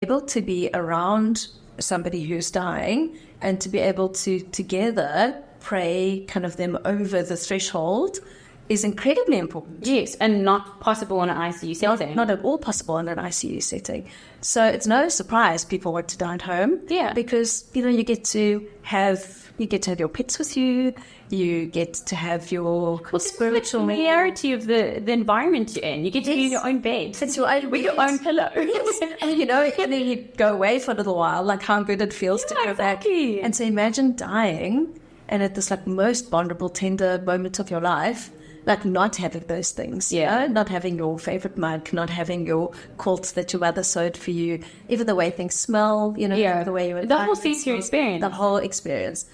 able to be around somebody who's dying and to be able to together pray kind of them over the threshold is incredibly important. Yes, and not possible in an ICU setting. Not at all possible in an ICU setting. So it's no surprise people want to die at home. Yeah. Because, you get to have your pets with you. You get to have your spiritual familiarity of the environment you're in. You get to be in your own bed. It's your own with your own pillow. And and then you go away for a little while, like how good it feels to go back. And so imagine dying and at this like most vulnerable, tender moment of your life, like not having those things, not having your favorite mug, not having your quilt that your mother sewed for you, even the way things smell, the way you the whole sensory experience. The whole experience.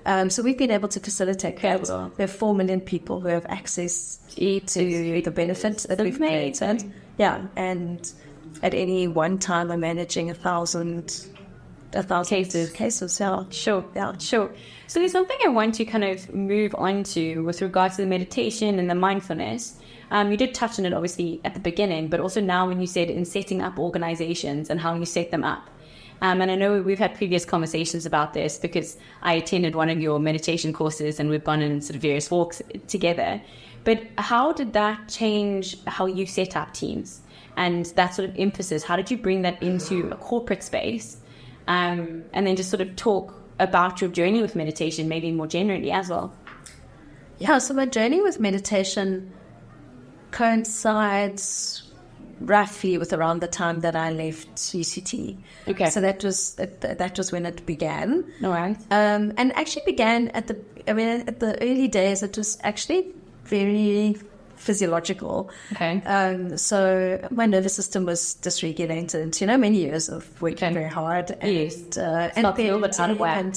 So we've been able to facilitate that. There are 4 million people who have access to the benefits that we've created. Yeah, and at any one time we're managing 1,000 cases. Yeah. Sure. So there's something I want to kind of move on to with regards to the meditation and the mindfulness. You did touch on it obviously at the beginning, but also now when you said in setting up organizations and how you set them up. And I know we've had previous conversations about this because I attended one of your meditation courses and we've gone in sort of various walks together. But how did that change how you set up teams and that sort of emphasis? How did you bring that into a corporate space? And then just sort of talk about your journey with meditation, maybe more generally as well. Yeah, so my journey with meditation coincides roughly with around the time that I left UCT. Okay. So that was when it began. All right. And actually began at the early days. It was actually very physiological. Okay. So my nervous system was dysregulated. Many years of working very hard. And, yes. And not feel but out of whack.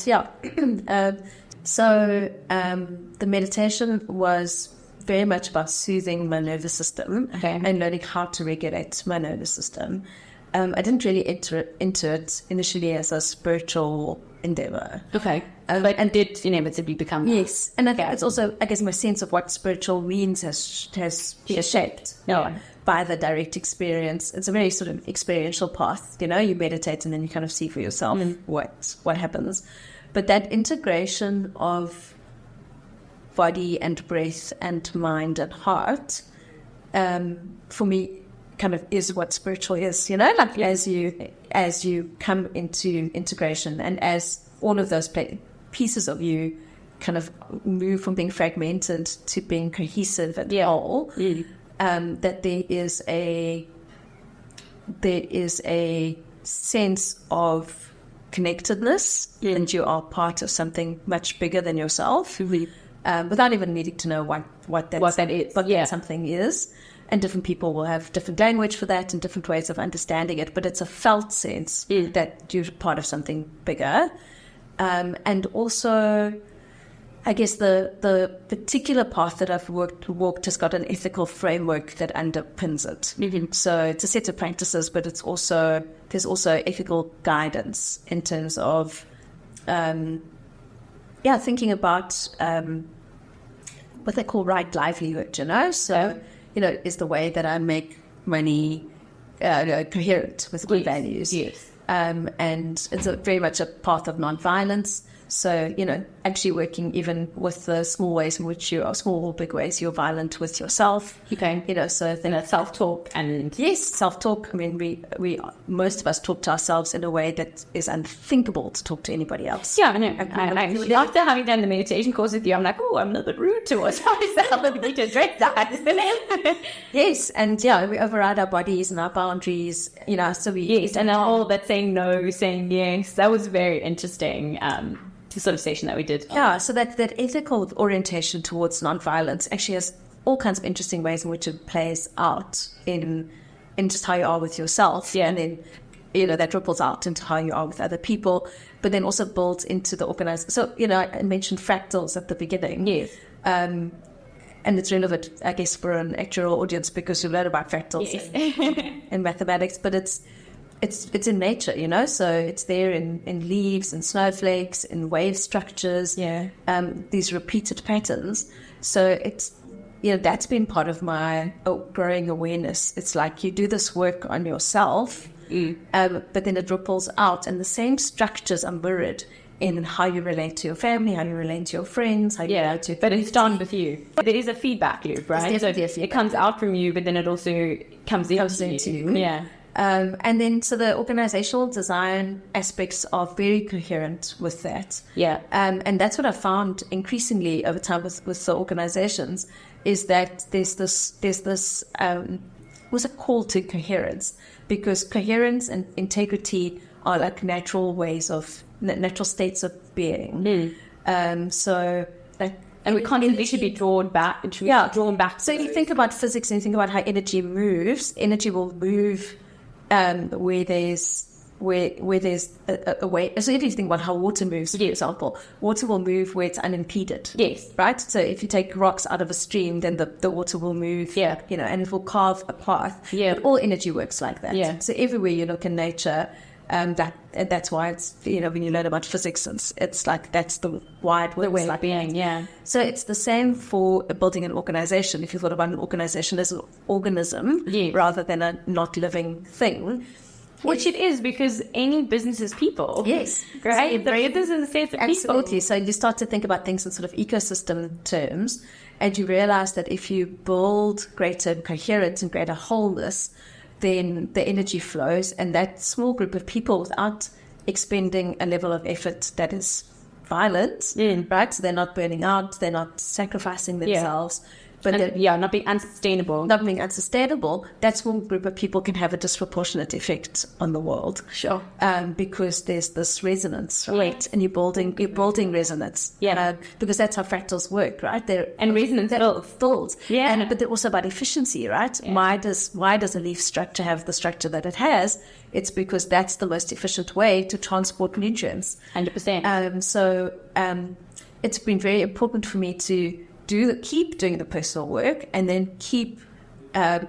So the meditation was very much about soothing my nervous system and learning how to regulate my nervous system. I didn't really enter into it initially as a spiritual endeavor. Okay. And did inevitably become that? Yes. And I think it's also, I guess, my sense of what spiritual means has been shaped by the direct experience. It's a very sort of experiential path. You meditate and then you kind of see for yourself what happens. But that integration of body and breath and mind and heart, for me, kind of is what spiritual is, as you come into integration and as all of those pieces of you kind of move from being fragmented to being cohesive and whole, that there is a sense of connectedness and you are part of something much bigger than yourself. Without even needing to know what that is, that something is. And different people will have different language for that and different ways of understanding it, but it's a felt sense that you're part of something bigger. And also, I guess the particular path that I've walked has got an ethical framework that underpins it. Mm-hmm. So it's a set of practices, but there's also ethical guidance in terms of thinking about what they call right livelihood, So, is the way that I make money coherent with good values. Yes. And it's very much a path of nonviolence. So, actually working even with the small ways in which you are, small or big ways, you're violent with yourself. Okay. So I think self-talk and... Yes, self-talk. I mean, we most of us talk to ourselves in a way that is unthinkable to talk to anybody else. Yeah, I know. After having done the meditation course with you, I'm like, I'm a little bit rude towards myself. I need to address that. Yes, and we override our bodies and our boundaries, so we... Yes, and all that saying no, saying yes. That was very interesting. Sort of session that we did. Yeah, so that ethical orientation towards nonviolence actually has all kinds of interesting ways in which it plays out in just how you are with yourself. Yeah. And then, that ripples out into how you are with other people, but then also builds into the organized. So, I mentioned fractals at the beginning. Yes. And it's relevant, I guess, for an actuarial audience because we learn about fractals in mathematics, but it's in nature, so it's there in leaves and snowflakes, in wave structures, these repeated patterns. So it's, that's been part of my growing awareness. It's like you do this work on yourself but then it ripples out, and the same structures are mirrored in how you relate to your family, how you relate to your friends, how you relate to... But it's done with you. There is a feedback loop, right? There's definitely a feedback it comes out from you, but then it also comes into you. Yeah. And then, so the organizational design aspects are very coherent with that. Yeah. And that's what I found increasingly over time with the organizations, is that there's this was a call to coherence, because coherence and integrity are like natural states of being. So like, and we constantly should be drawn back. Drawn back. So if you think about physics and you think about how energy moves, energy will move where there's a way. So if you think about how water moves, for example, water will move where it's unimpeded. Yes. Right? So if you take rocks out of a stream, then the water will move, and it will carve a path. Yeah. But all energy works like that. Yeah. So everywhere you look in nature, that's why it's, when you learn about physics, it's like that's the wide way of being. Yeah. So it's the same for building an organization. If you thought about an organization as an organism rather than a not living thing, which it is, because any business is people. Yes, right. The business is a set of absolutely. people. So you start to think about things in sort of ecosystem terms, and you realize that if you build greater coherence and greater wholeness, then the energy flows, and that small group of people, without expending a level of effort that is violent, right? So they're not burning out, they're not sacrificing themselves, but not being unsustainable. Not being unsustainable, that small group of people can have a disproportionate effect on the world. Sure. Because there's this resonance, right? And you're building resonance. Yeah. Because that's how fractals work, right? Resonance builds. Yeah. But they're also about efficiency, right? Yeah. Why does a leaf structure have the structure that it has? It's because that's the most efficient way to transport nutrients. 100%. So it's been very important for me to keep doing the personal work, and then keep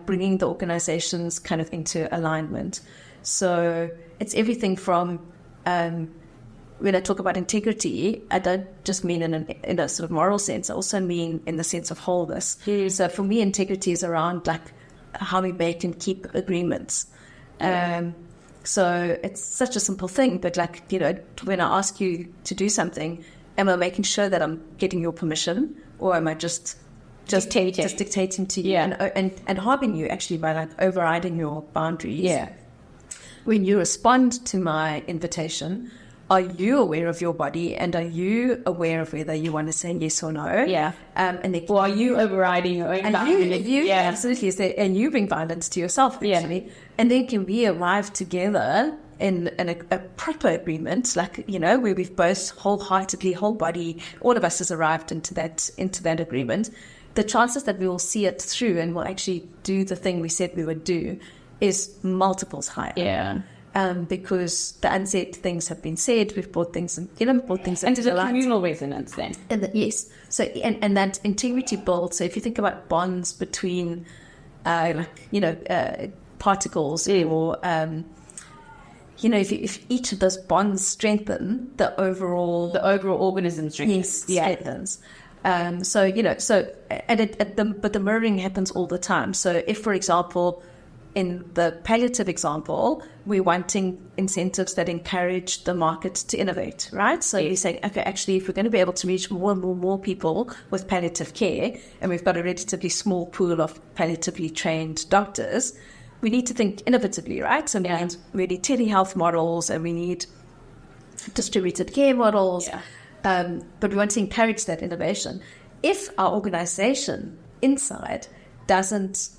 bringing the organizations kind of into alignment. So it's everything from when I talk about integrity, I don't just mean in a sort of moral sense. I also mean in the sense of wholeness. So for me, integrity is around like how we make and keep agreements. So it's such a simple thing, but like, when I ask you to do something, am I making sure that I'm getting your permission, or am I just dictating to you and harming you actually by like overriding your boundaries? Yeah. When you respond to my invitation, are you aware of your body, and are you aware of whether you want to say yes or no? Yeah. Or are you overriding your own boundaries? Absolutely. And you bring violence to yourself, actually. Yeah. And then can we arrive together in a proper agreement, like, where we've both wholeheartedly, whole body, all of us has arrived into that agreement. The chances that we will see it through and will actually do the thing we said we would do is multiples higher. Yeah. Because the unsaid things have been said, we've brought things and there's a communal resonance then. Yes. So and that integrity builds. So if you think about bonds between, particles, or if each of those bonds strengthen, the overall organism strengthens. Strengthens. But the mirroring happens all the time. So if, for example, in the palliative example, we're wanting incentives that encourage the market to innovate, right? So you're saying, okay, actually, if we're going to be able to reach more and more people with palliative care, and we've got a relatively small pool of palliatively trained doctors, we need to think innovatively, right? So we need telehealth models, and we need distributed care models. Yeah. But we want to encourage that innovation. If our organization inside doesn't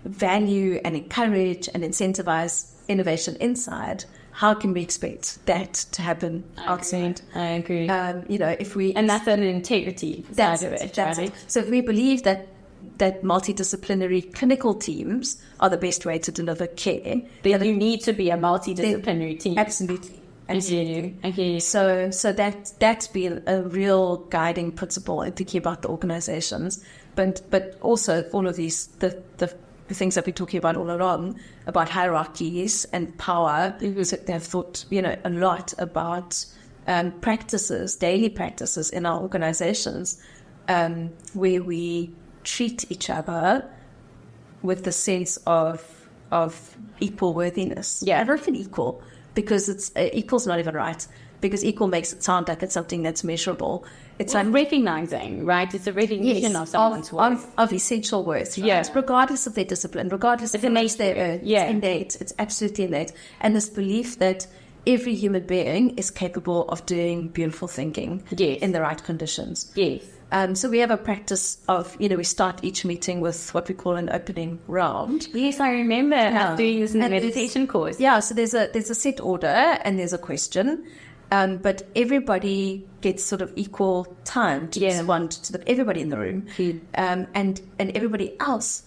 value and encourage and incentivize innovation inside, how can we expect that to happen outside? I agree. And that's an integrity side of it, right? So if we believe that multidisciplinary clinical teams are the best way to deliver care, then you need to be a multidisciplinary team. Absolutely. Okay. So that's been a real guiding principle in thinking about the organizations, but also all of these the things that we're talking about all along about hierarchies and power. So they have thought a lot about daily practices in our organizations, where we treat each other with the sense of of equal worthiness. Yeah. I don't think equal, because it's equal's not even right, because equal makes it sound like it's something that's measurable. It's like recognizing, right? It's a recognition of someone's worth. Of essential worth, right? Yeah. Regardless of their discipline, regardless of how much they earn. Yeah. It's innate. It's absolutely innate. And this belief that every human being is capable of doing beautiful thinking in the right conditions. Yes. So we have a practice of, we start each meeting with what we call an opening round. Yes, I remember doing this in the meditation course. Yeah, so there's a set order and there's a question. But everybody gets sort of equal time to respond to everybody in the room. And everybody else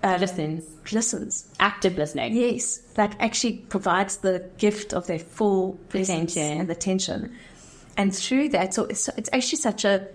listens. Active listening. Yes, that actually provides the gift of their full attention and attention. And through that, so it's actually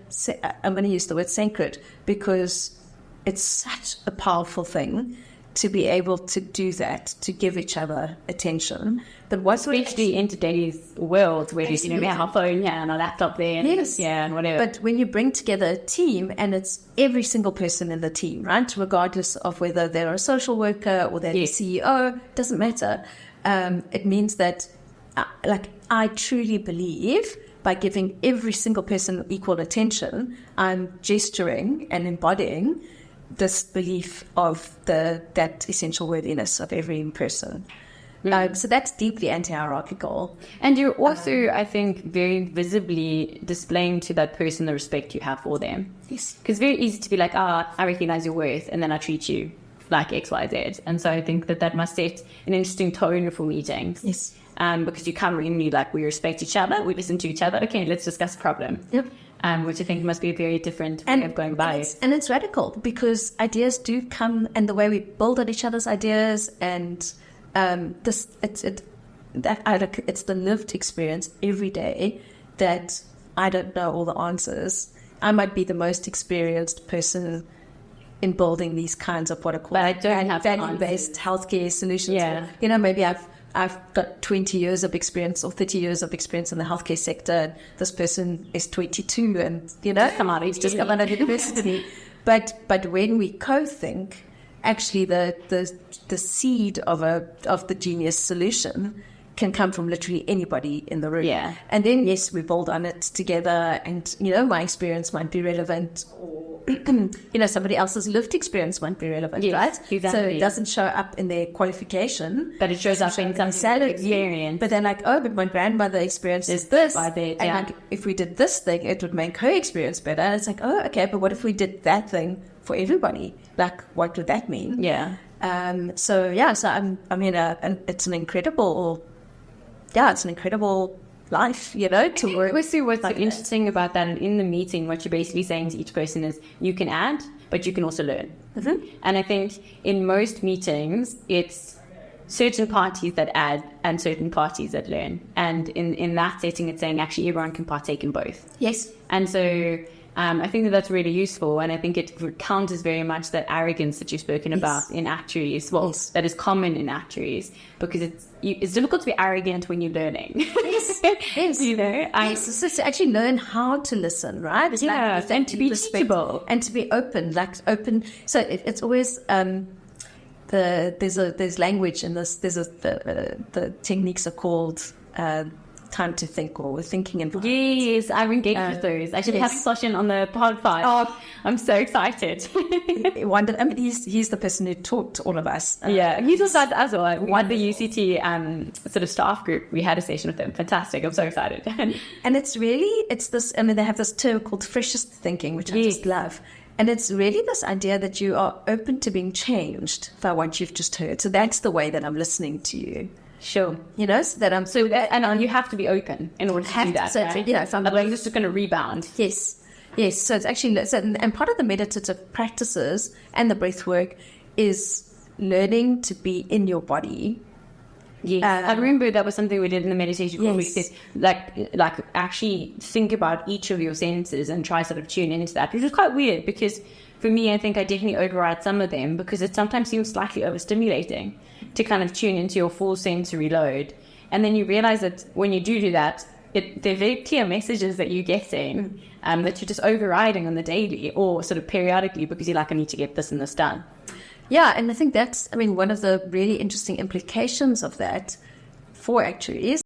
I'm going to use the word sacred, because it's such a powerful thing to be able to do that, to give each other attention. But what's especially in today's world where we have our phone here and our laptop there and whatever. But when you bring together a team, and it's every single person in the team, right? Regardless of whether they're a social worker or they're the CEO, doesn't matter. It means that I truly believe by giving every single person equal attention, I'm gesturing and embodying this belief of that essential worthiness of every person. So that's deeply anti-hierarchical. And you're also, I think, very visibly displaying to that person the respect you have for them. Yes. Because it's very easy to be like, I recognize your worth, and then I treat you like X, Y, Z. And so I think that must set an interesting tone for meetings. Yes. Because you come in, we respect each other, we listen to each other. Okay, let's discuss the problem. Yep. Which I think must be a very different way of going by it. And it's radical, because ideas do come, and the way we build on each other's ideas, and it's the lived experience every day that I don't know all the answers. I might be the most experienced person in building these kinds of what are called value-based healthcare solutions. Yeah. Maybe I've got 20 years of experience or 30 years of experience in the healthcare sector. This person is 22 and, he's just come out of university. But when we co-think, actually the seed of the genius solution can come from literally anybody in the room. Yeah. And then, yes, we build on it together, and, my experience might be relevant, or, somebody else's lived experience might be relevant, right? Exactly. So it doesn't show up in their qualification. But it shows up in some salary experience. But they're like, but my grandmother experienced this. And if we did this thing, it would make her experience better. And it's like, okay, but what if we did that thing for everybody? Like, what would that mean? Yeah. So I'm in it's an incredible life, to work. What's interesting about that, and in the meeting, what you're basically saying to each person is, you can add, but you can also learn. Mm-hmm. And I think in most meetings, it's certain parties that add and certain parties that learn. And in that setting, it's saying actually everyone can partake in both. Yes. And so I think that's really useful, and I think it counters very much that arrogance that you've spoken about in actuaries. That is common in actuaries, because it's difficult to be arrogant when you're learning. Yes. So to actually learn how to listen, right? And to be teachable and to be open. So it's always there's language in this. The techniques are called time to think, or thinking in time. Yes, I'm engaged with those. I should have a session on the podcast. I'm so excited. He's the person who taught all of us. He taught us as well. One the UCT sort of staff group, we had a session with them. Fantastic. I'm so excited. And it's this, they have this term called freshest thinking, which I just love. And it's really this idea that you are open to being changed by what you've just heard. So that's the way that I'm listening to you. Sure. So that I'm... and you have to be open in order to do that. So, right? If I'm... Otherwise, it's just going to rebound. Yes. So it's actually... and part of the meditative practices and the breath work is learning to be in your body. Yes. I remember that was something we did in the meditation group. We said, like actually think about each of your senses and try sort of tune into that, which is quite weird, because for me, I think I definitely override some of them, because it sometimes seems slightly overstimulating to kind of tune into your full sensory load. And then you realize that when you do that, they're very clear messages that you're getting, that you're just overriding on the daily or sort of periodically, because you're like, I need to get this and this done. Yeah, and I think that's, I mean, one of the really interesting implications of that for actuaries